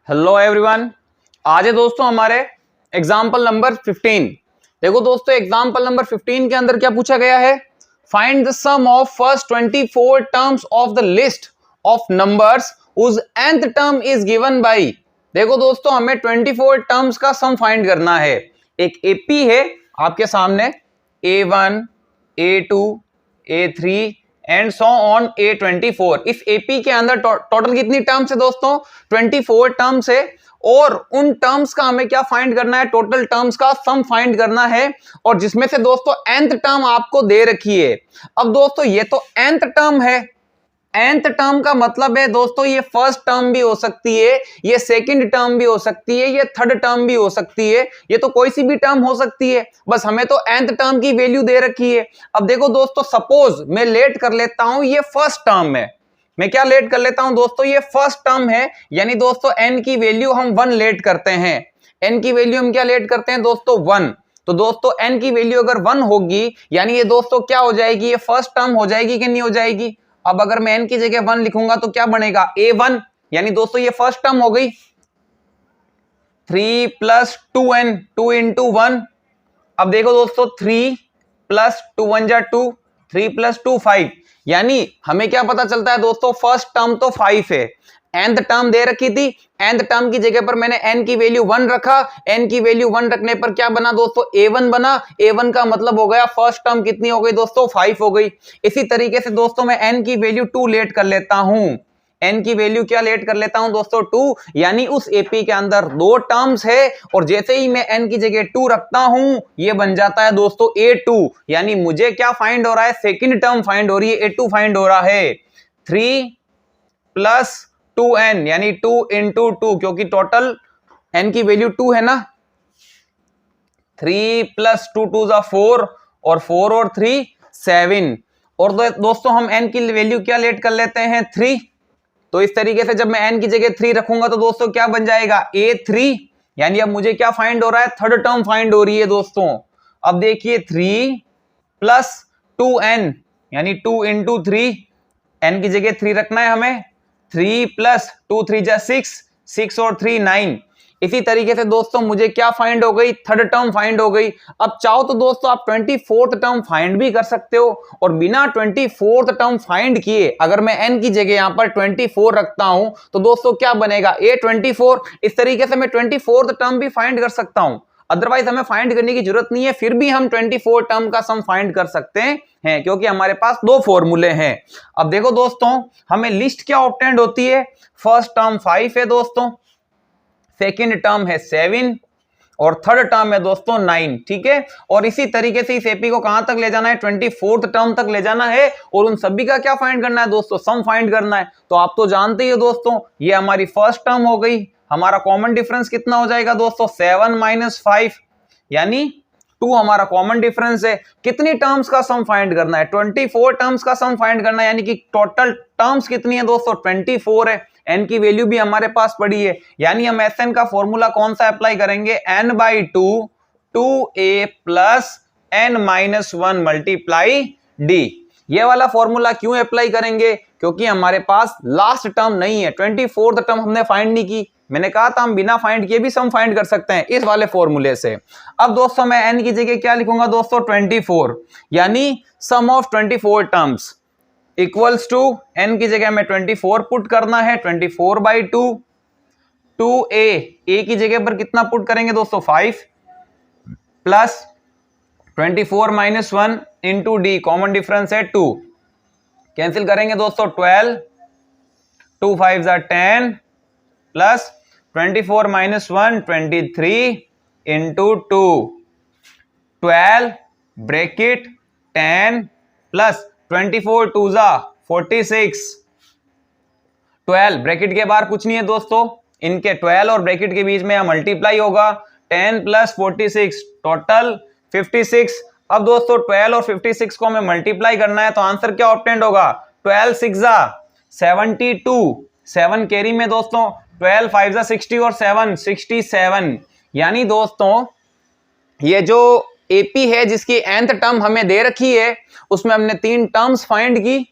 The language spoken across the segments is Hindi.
Hello everyone. आज है दोस्तों हमारे एग्जाम्पल नंबर 15। देखो दोस्तों, एग्जाम्पल नंबर 15 के अंदर क्या पूछा गया है, find the sum of first 24 terms of the list of numbers whose nth term is given by. देखो दोस्तों, हमें 24 टर्म्स का सम फाइंड करना है। एक एपी है आपके सामने, A1, A2, A3 and so on A24। इस एपी के अंदर टोटल कितनी टर्म्स है दोस्तों? 24 टर्म्स है। और उन टर्म्स का हमें क्या फाइंड करना है? टोटल टर्म्स का सम फाइंड करना है। और जिसमें से दोस्तों nth टर्म आपको दे रखी है। अब दोस्तों ये तो nth टर्म है। nth टर्म का मतलब है दोस्तों ये फर्स्ट टर्म भी हो सकती है, ये सेकंड टर्म भी हो सकती है, ये थर्ड टर्म भी हो सकती है, ये तो कोई सी भी टर्म हो सकती है। बस हमें तो nth टर्म की वैल्यू दे रखी है। अब देखो दोस्तों, सपोज मैं लेट कर लेता हूं ये फर्स्ट टर्म है। मैं क्या लेट कर लेता हूं दोस्तों? ये फर्स्ट टर्म है, यानी दोस्तों n की वैल्यू हम 1 लेट करते हैं। n की वैल्यू हम क्या लेट करते हैं दोस्तों? 1। तो दोस्तों n की वैल्यू अगर 1 होगी, यानी ये दोस्तों क्या हो जाएगी? ये फर्स्ट टर्म हो जाएगी कि नहीं हो जाएगी? अब अगर मैं n की जगह 1 लिखूंगा तो क्या बनेगा? A1, यानी दोस्तों ये फर्स्ट टर्म हो गई। 3 + 2n, 2 × 1। अब देखो दोस्तों, 3 + 2 1 जा 2, 3 + 2 5। यानी हमें क्या पता चलता है दोस्तों? फर्स्ट टर्म तो 5 है। nth टर्म दे रखी थी, nth टर्म की जगह पर मैंने n की वैल्यू 1 रखा। n की वैल्यू 1 रखने पर क्या बना दोस्तों? A1 बना। A1 का मतलब हो गया फर्स्ट टर्म कितनी हो गई दोस्तों? 5 हो गई। इसी तरीके से दोस्तों मैं n की वैल्यू 2 लेट कर लेता हूं। n की वैल्यू क्या लेट कर लेता हूं दोस्तों? 2। यानी उस एपी के अंदर 2 टर्म्स है, और जैसे ही मैं n की जगह 2 रखता हूं ये बन जाता है दोस्तों A2। यानी मुझे क्या फाइंड हो रहा है? सेकंड टर्म फाइंड हो रही है, A2 फाइंड हो रहा है। 3 + 2n, यानी 2 × 2, क्योंकि टोटल n की वैल्यू 2 है ना। 3 + 2 2 = 4, और 4 और 3 7। और दोस्तों हम n की वैल्यू क्या लेट कर लेते हैं? 3। तो इस तरीके से जब मैं n की जगह 3 रखूंगा तो दोस्तों क्या बन जाएगा? A3। यानी अब मुझे क्या फाइंड हो रहा है? थर्ड टर्म फाइंड हो रही है दोस्तों। अब देखिए 3 + 2n, यानी 2 × 3। n की जगह 3 रखना है हमें। 3 + 2 3 जा 6, 6 और 3 9। इसी तरीके से दोस्तों मुझे क्या फाइंड हो गई? थर्ड टर्म फाइंड हो गई। अब चाहो तो दोस्तों आप 24th टर्म फाइंड भी कर सकते हो, और बिना 24th टर्म फाइंड किए अगर मैं n की जगह यहां पर 24 रखता हूं तो दोस्तों क्या बनेगा? A24। इस तरीके से मैं 24th टर्म भी फाइंड कर सकता हूं। अदरवाइज हमें फाइंड करने की जरूरत नहीं है, फिर भी हम 24 टर्म का सम फाइंड कर सकते हैं, क्योंकि हमारे पास 2 फॉर्मूले हैं। अब देखो दोस्तों, हमें लिस्ट क्या ऑब्टेंड होती है? फर्स्ट टर्म 5 है दोस्तों, सेकंड टर्म है 7, और थर्ड टर्म है दोस्तों 9। ठीक है। और इसी तरीके से इस एपी को कहां तक ले जाना है? 24th टर्म तक ले जाना है, और उन सभी का क्या फाइंड करना है दोस्तों? सम फाइंड करना है। तो आप तो जानते ही हो दोस्तों, ये हमारी फर्स्ट टर्म हो गई। हमारा कॉमन डिफरेंस कितना हो जाएगा दोस्तों? 7 - 5, यानी 2 हमारा कॉमन डिफरेंस है। कितनी टर्म्स का सम फाइंड करना है? 24 टर्म्स का सम फाइंड करना है, यानी कि टोटल टर्म्स कितनी है दोस्तों? 24 है। n की वैल्यू भी हमारे पास पड़ी है, यानी हम Sn का फॉर्मूला कौन सा अप्लाई करेंगे? n/2 2a + n - 1 × d। ये वाला फॉर्मूला क्यों अप्लाई करेंगे? क्योंकि हमारे पास लास्ट टर्म नहीं है, 24th टर्म हमने फाइंड नहीं की। मैंने कहा था हम बिना फाइंड किए भी सम फाइंड कर सकते हैं इस वाले फॉर्मूले से। अब दोस्तों मैं n की जगह क्या लिखूंगा दोस्तों? 24, यानी sum of 24 terms equals to n की जगह में 24 पुट करना है, 24/2 2a की जगह पर कितना पुट करेंगे दोस्तों? 5 प्लस 24 - 1 × d, कॉमन डिफरेंस है 2। कैंसिल करेंगे दोस्तों 12, 2 5 = 10 प्लस 24 - 1 23 × 2, 12 ब्रैकेट 10 प्लस 24 2 = 46। 12 ब्रैकेट के बाहर कुछ नहीं है दोस्तों, इनके 12 और ब्रैकेट के बीच में यह मल्टीप्लाई होगा। 10 + 46 टोटल 56। अब दोस्तों 12 और 56 को हमें मल्टीप्लाई करना है, तो आंसर क्या ऑब्टेंड होगा? 12 6 = 72, 7 कैरी में दोस्तों, 12 5 = 60 और 7 67। यानी दोस्तों ये जो एपी है जिसकी nth टर्म हमें दे रखी है, उसमें हमने 3 टर्म्स फाइंड की,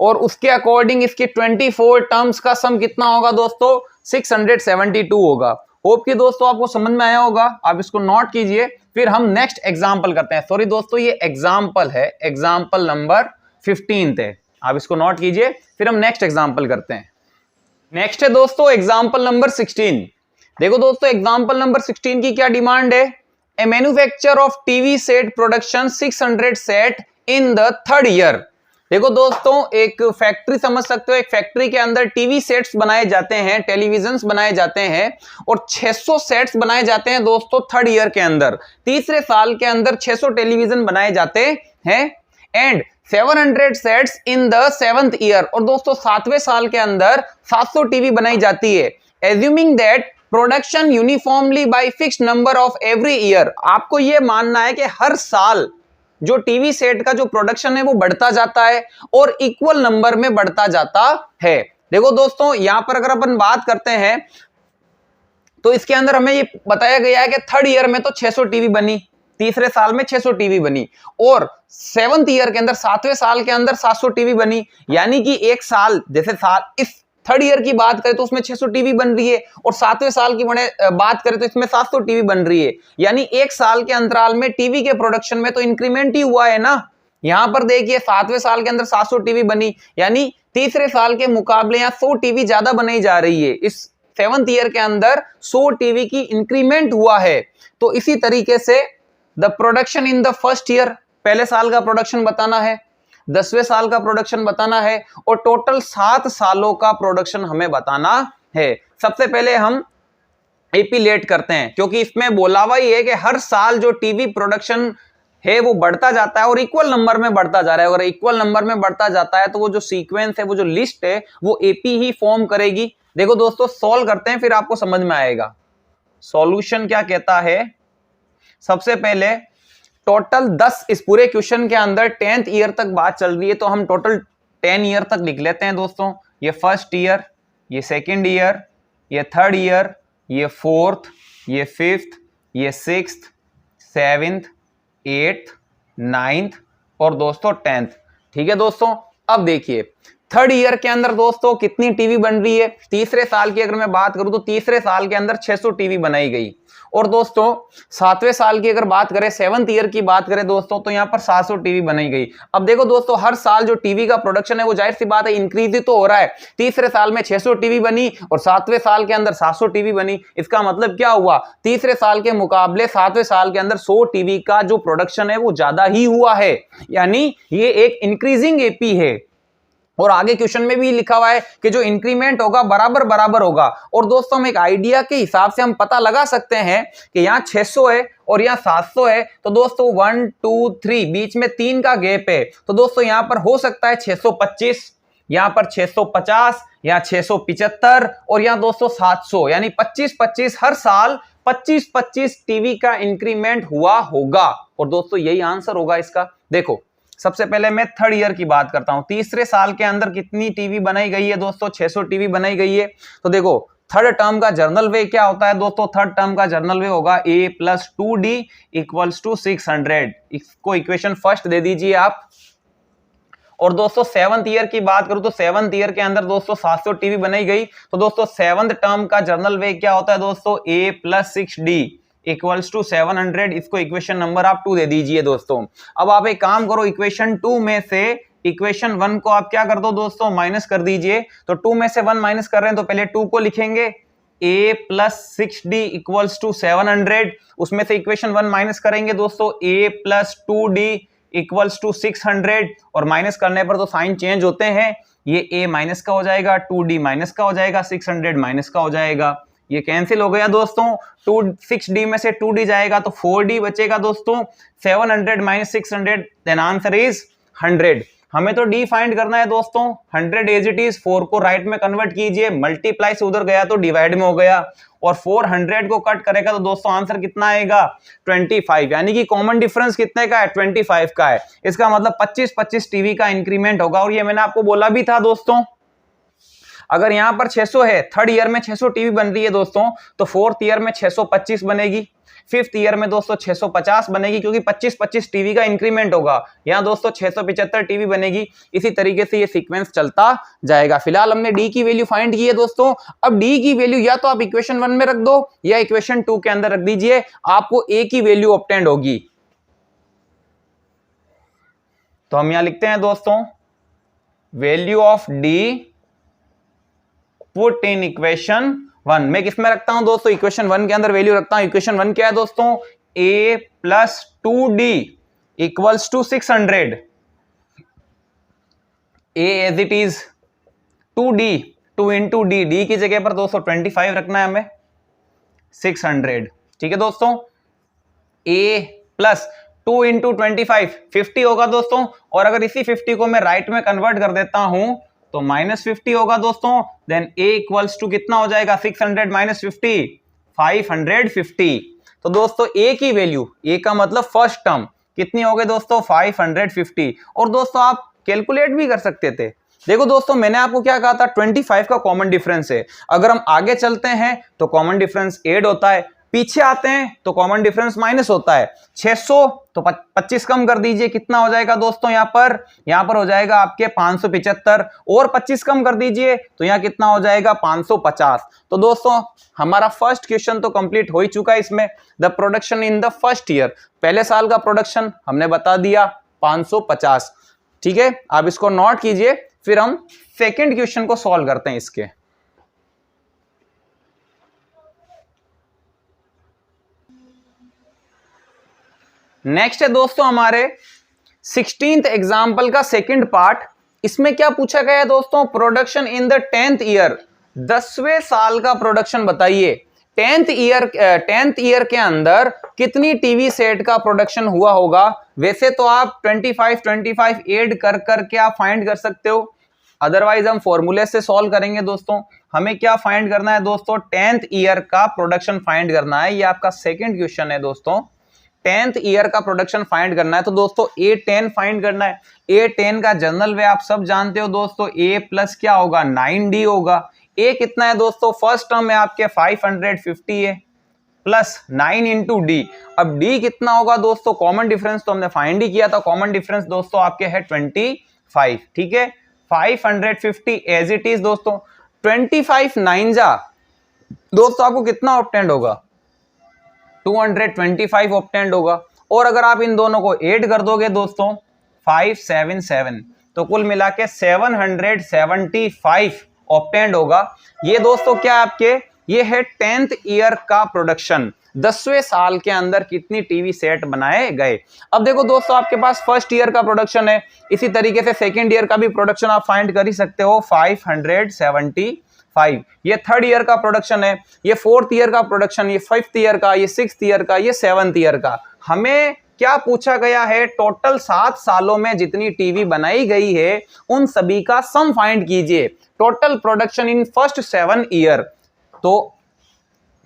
और उसके अकॉर्डिंग इसके 24 टर्म्स का सम कितना होगा दोस्तों? 672 होगा। होप कि दोस्तों आपको समझ में आया होगा, आप इसको नोट कीजिए। फिर हम नेक्स्ट एग्जाम्पल करते हैं। सॉरी दोस्तों, ये एग्जाम्पल है, एग्जाम्पल नंबर 15 है, आप इसको नोट कीजिए। फिर हम नेक्स्ट एग्जाम्पल करते हैं। नेक्स्ट है दोस्तों एग्जाम्पल नंबर 16। देखो दोस्तों, एग्जाम्पल नंबर 16 की क्या डिमांड है? A manufacture of TV set production 600 set in the third year. देखो दोस्तों, एक फैक्ट्री समझ सकते हो, एक फैक्ट्री के अंदर टीवी सेट्स बनाए जाते हैं, टेलीविजन्स बनाए जाते हैं, और 600 सेट्स बनाए जाते हैं दोस्तों थर्ड ईयर के अंदर। तीसरे साल के अंदर 600 टेलीविजन बनाए जाते हैं, and 700 sets in the 7th year. और दोस्तों 7वें साल के अंदर 700 टीवी बनाई जाती है। Assuming that production uniformly bye fixed number of every year. आपको यह मानना है कि हर साल जो टीवी सेट का जो प्रोडक्शन है वो बढ़ता जाता है और इक्वल नंबर में बढ़ता जाता है। देखो दोस्तों, यहां पर अगर अपन बात करते हैं तो इसके अंदर हमें ये बताया गया है कि थर्ड ईयर में तो 600 टीवी बनी, तीसरे साल में 600 टीवी बनी, और 7th ईयर के अंदर 7वें साल के अंदर 700 टीवी बनी। यानी कि एक साल, जैसे साल इस थर्ड ईयर की बात करें तो उसमें 600 टीवी बन रही है, और 7वें साल की बात करें तो इसमें 700 टीवी बन रही है। यानी एक साल के अंतराल में टीवी के प्रोडक्शन में तो इंक्रीमेंट ही हुआ है ना। यहां पर देखिए 7वें साल के अंदर 700 टीवी बनी, यानी तीसरे साल के मुकाबले यहां 100 टीवी ज्यादा बनाई जा रही है। इस 7th ईयर के अंदर 100 टीवी की इंक्रीमेंट हुआ है। तो इसी तरीके से the production in the first year, पहले साल का प्रोडक्शन बताना है, 10वें साल का प्रोडक्शन बताना है, और टोटल 7 सालों का प्रोडक्शन हमें बताना है। सबसे पहले हम एपी लेट करते हैं, क्योंकि इसमें बोला हुआ ही है कि हर साल जो टीवी प्रोडक्शन है वो बढ़ता जाता है और इक्वल नंबर में बढ़ता जा रहा है। अगर इक्वल नंबर में बढ़ता जाता है तो वो जो सीक्वेंस है, वो जो लिस्ट है, वो एपी ही फॉर्म करेगी। देखो दोस्तों, सॉल्व करते हैं, फिर आपको समझ में आएगा। सॉल्यूशन क्या कहता है? सबसे पहले टोटल 10 इस पूरे क्वेश्चन के अंदर 10th ईयर तक बात चल रही है, तो हम टोटल 10 ईयर तक लिख लेते हैं दोस्तों। ये फर्स्ट ईयर, ये सेकंड ईयर, ये थर्ड ईयर, ये फोर्थ, ये फिफ्थ, ये सिक्स्थ, 7th, 8th, 9th और दोस्तों 10th। ठीक है दोस्तों, अब देखिए थर्ड ईयर के अंदर दोस्तों कितनी टीवी बन रही है? तीसरे साल की अगर मैं बात करूं तो तीसरे साल के अंदर 600 टीवी बनाई गई, और दोस्तों 7वें साल की अगर बात करें, 7th ईयर की बात करें दोस्तों, तो यहां पर 700 टीवी बनाई गई। अब देखो दोस्तों, हर साल जो टीवी का प्रोडक्शन है वो जाहिर सी बात है इंक्रीज ही तो हो रहा है। तीसरे साल में 600 टीवी बनी और 7वें साल के अंदर 700 टीवी बनी। इसका मतलब क्या हुआ? तीसरे साल के मुकाबले 7वें साल के अंदर 100 टीवी का जो प्रोडक्शन है वो ज्यादा ही हुआ है, यानी ये एक इंक्रीजिंग एपी है। और आगे क्वेश्चन में भी लिखा हुआ है कि जो इंक्रीमेंट होगा बराबर बराबर होगा। और दोस्तों हम एक आइडिया के हिसाब से हम पता लगा सकते हैं कि यहाँ 600 है और यहाँ 700 है, तो दोस्तों 1 2 3 बीच में 3 का गैप है, तो दोस्तों यहाँ पर हो सकता है 625, यहाँ पर 650, यहाँ 675 और यहाँ दोस्तों 700, यानी 25-25 हर साल 25-25 टीवी का इंक्रीमेंट हुआ होगा। और दोस्तों यही आंसर होगा इसका। देखो सबसे पहले मैं थर्ड ईयर की बात करता हूं। तीसरे साल के अंदर कितनी टीवी बनाई गई है दोस्तों? 600 टीवी बनाई गई है। तो देखो थर्ड टर्म का जर्नल वे क्या होता है दोस्तों? थर्ड टर्म का जर्नल वे होगा a + 2d = 600। इसको इक्वेशन फर्स्ट दे दीजिए आप। और दोस्तों 7th ईयर की बात करूं तो 7th ईयर के अंदर दोस्तों 700 टीवी बनाई गई। तो दोस्तों 7th टर्म का जर्नल वे क्या होता है दोस्तों? a + 6d = 700। इसको इक्वेशन नंबर आप 2 दे दीजिए दोस्तों। अब आप एक काम करो, इक्वेशन 2 में से इक्वेशन 1 को आप क्या कर दो दोस्तों? माइनस कर दीजिए। तो 2 में से 1 माइनस कर रहे हैं तो पहले 2 को लिखेंगे, a + 6d = 700। उसमें से इक्वेशन 1 माइनस करेंगे दोस्तों, a + 2d = 600, और माइनस करने पर तो साइन चेंज होते हैं। ये a माइनस का हो जाएगा, 2d माइनस का हो जाएगा, 600 माइनस का हो जाएगा। ये कैंसिल हो गया दोस्तों। 6d में से 2d जाएगा तो 4d बचेगा दोस्तों। 700 - 600, देन आंसर इज 100। हमें तो d फाइंड करना है दोस्तों। 100 एज इट इज, 4 को राइट में कन्वर्ट कीजिए, मल्टीप्लाई से उधर गया तो डिवाइड में हो गया, और 400 को कट करेगा तो दोस्तों आंसर कितना आएगा? 25। यानी कि कॉमन डिफरेंस कितने का है? 25 का है। इसका मतलब 25-25 टीवी का इंक्रीमेंट होगा। और ये मैंने आपको बोला भी था दोस्तों, अगर यहां पर 600 है, थर्ड ईयर में 600 टीवी बन रही है दोस्तों, तो फोर्थ ईयर में 625 बनेगी, 5th ईयर में दोस्तों 650 बनेगी, क्योंकि 25-25 टीवी का इंक्रीमेंट होगा। यहाँ दोस्तों 675 टीवी बनेगी। इसी तरीके से ये सीक्वेंस चलता जाएगा। फिलहाल हमने डी की वैल्यू फाइंड की है दोस्तों। अब डी की वैल्यू या तो आप इक्वेशन 1 में रख दो या इक्वेशन 2 के अंदर रख दीजिए, आपको ए की वैल्यू ऑब्टेंड होगी। तो हम यहां लिखते हैं दोस्तों, value of D put in equation 1। मैं किस में रखता हूं दोस्तों? इक्वेशन 1 के अंदर वैल्यू रखता हूं। इक्वेशन 1 क्या है दोस्तों? a plus 2d equals to 600। a as it is 2d, 2 into D, D की जगह पर दोस्तों 25 रखना है हमें, 600। ठीक है दोस्तों, a प्लस 2 इंटू 25 50 होगा दोस्तों। और अगर इसी 50 को मैं राइट में कन्वर्ट कर देता हूं तो -50 होगा दोस्तों। देन a इक्वल्स टू कितना हो जाएगा? 600 माइनस 50, 550। तो दोस्तों a की वैल्यू, a का मतलब फर्स्ट टर्म, कितनी हो गई दोस्तों? 550। और दोस्तों आप कैलकुलेट भी कर सकते थे। देखो दोस्तों, मैंने आपको क्या कहा था? 25 का कॉमन डिफरेंस है। अगर हम आगे चलते हैं तो कॉमन डिफरेंस ऐड होता है, पीछे आते हैं तो कॉमन डिफरेंस माइनस होता है। 600 तो 25 कम कर दीजिए, कितना हो जाएगा दोस्तों? यहां पर हो जाएगा आपके 575, और 25 कम कर दीजिए तो यहां कितना हो जाएगा? 550। तो दोस्तों हमारा फर्स्ट क्वेश्चन तो कंप्लीट हो ही चुका है। इसमें the production in the first year, पहले साल का प्रोडक्शन हमने बता दिया 550। ठीक है, आप इसको नोट कीजिए, फिर हम सेकेंड क्वेश्चन को सॉल्व करते हैं इसके। नेक्स्ट है दोस्तों हमारे 16th एग्जाम्पल का सेकंड पार्ट। इसमें क्या पूछा गया है दोस्तों? Production in the 10th year, 10वें साल का प्रोडक्शन बताइए। 10th ईयर के अंदर कितनी टीवी सेट का प्रोडक्शन हुआ होगा? वैसे तो आप 25 ऐड कर करके आप फाइंड कर सकते हो, अदरवाइज हम फॉर्मूले से सॉल्व करेंगे दोस्तों। हमें क्या फाइंड करना है दोस्तों? 10th ईयर का प्रोडक्शन फाइंड करना है। ये आपका सेकंड क्वेश्चन है दोस्तों। 10th ईयर का प्रोडक्शन फाइंड करना है, तो दोस्तों A10 फाइंड करना है। A10 का जनरल वे आप सब जानते हो दोस्तों, A प्लस क्या होगा? 9D होगा। A कितना है दोस्तों? फर्स्ट टर्म में आपके 550 है, प्लस 9 इंटू डी। अब D कितना होगा दोस्तों? कॉमन डिफरेंस तो हमने फाइंड ही किया था, कॉमन डिफरेंस दोस्तों आपके है 25। ठीक है, 550 एज इट इज दोस्तों। 25 9 जा दोस्तों आपको कितना ऑब्टेंड होगा? 225 ऑब्टेंड होगा। और अगर आप इन दोनों को ऐड कर दोगे दोस्तों 577, तो कुल मिला के 775 ऑब्टेंड होगा। ये दोस्तों क्या आपके, ये है 10th ईयर का प्रोडक्शन, 10वें साल के अंदर कितनी टीवी सेट बनाए गए। अब देखो दोस्तों, आपके पास फर्स्ट ईयर का प्रोडक्शन है, इसी तरीके से सेकेंड ईयर का भी प्रोडक्शन आप फाइंड कर ही सकते हो, 575। ये थर्ड ईयर का प्रोडक्शन है, ये फोर्थ ईयर का प्रोडक्शन, ये 5th ईयर का, ये 6th ईयर का, ये 7th ईयर का। हमें क्या पूछा गया है? टोटल 7 सालों में जितनी टीवी बनाई गई है उन सभी का सम फाइंड कीजिए। Total production in first 7 year. तो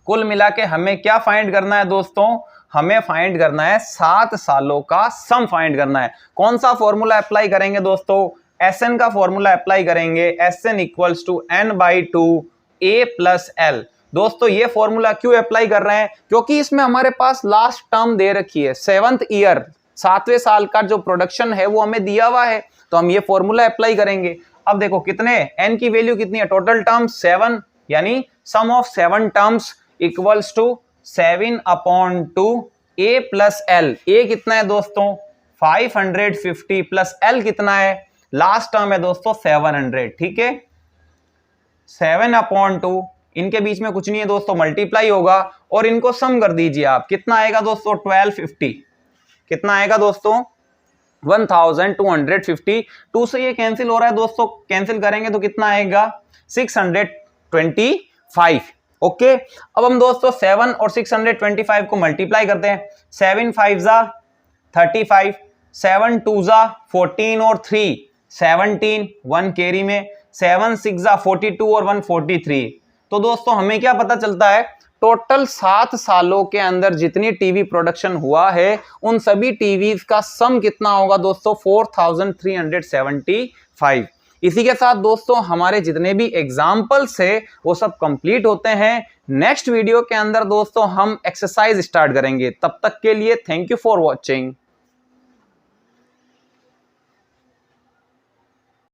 कुल मिला के हमें क्या फाइंड करना है दोस्तों? हमें फाइंड करना है 7 सालों का सम फाइंड करना है। कौन सा फॉर्मूला अप्लाई करेंगे दोस्तों? Sn का फॉर्मूला अप्लाई करेंगे। Sn equals to n/2 a plus l। दोस्तों ये फॉर्मूला क्यों अप्लाई कर रहे हैं? क्योंकि इसमें हमारे पास लास्ट टर्म दे रखी है, 7th ईयर, 7वें साल का जो प्रोडक्शन है वो हमें दिया हुआ है, तो हम ये फॉर्मूला अप्लाई करेंगे। अब देखो कितने, n की वैल्यू कितनी है? टोटल टर्म्स 7, यानी sum of 7 terms equals to 7/2 a plus l। a कितना है दोस्तों? 550 प्लस l कितना है? लास्ट टर्म है दोस्तों 700। ठीक है, 7/2, इनके बीच में कुछ नहीं है दोस्तों, मल्टीप्लाई होगा और इनको सम कर दीजिए आप। कितना आएगा दोस्तों? 1250। कितना आएगा दोस्तों? 1250। 2 से ये कैंसिल हो रहा है दोस्तों, कैंसिल करेंगे तो कितना आएगा? 625। ओके, अब हम दोस्तों 7 और 625 को मल्टीप्लाई करते हैं। 7 5 35, 7 2 14 और 3 17, 1 कैरी में, 7 6 42 और 1 43। तो दोस्तों हमें क्या पता चलता है? टोटल 7 सालों के अंदर जितनी टीवी प्रोडक्शन हुआ है उन सभी टीवीज का सम कितना होगा दोस्तों? 4375। इसी के साथ दोस्तों हमारे जितने भी एग्जाम्पल्स है वो सब कंप्लीट होते हैं। नेक्स्ट वीडियो के अंदर दोस्तों हम एक्सरसाइज स्टार्ट करेंगे। तब तक के लिए थैंक यू फॉर वॉचिंग।